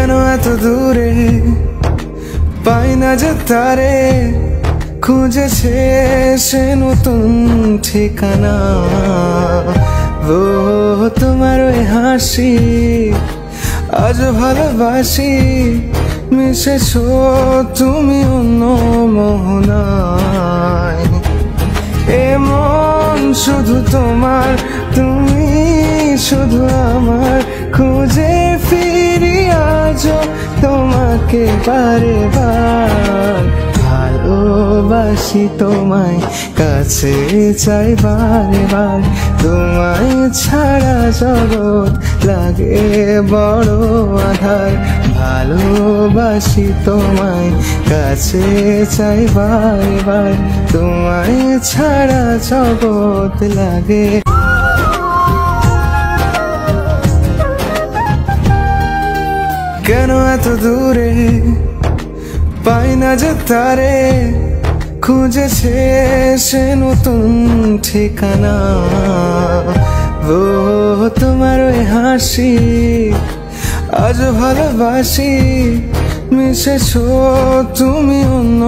কেন এত দূরে পাই না যে তারে, খুঁজেছে সে নতুন ঠিকানা। ও তোমার ওই হাসি আজ ভালোবাসি, মিশেছো তুমি অন্য মোহনায়। এ মন শুধু তোমার, তুমি শুধু আমার, খুঁজে ফিরি আজও তোমাকে বারে বার। ভালোবাসি তোমায়, কাছে চাই বারে বার, তোমায় ছাড়া জগৎ লাগে বড় আধার। ভালোবাসি তোমায়, কাছে চাই বারে বার, তোমায় ছাড়া জগৎ লাগে। কেন এত দূরে পাই না যে তারে, খুঁজেছে সে নতুন ঠিকানা। ও তোমার ওই হাসি আজ ভালোবাসি, মিশেছো তুমি অন্য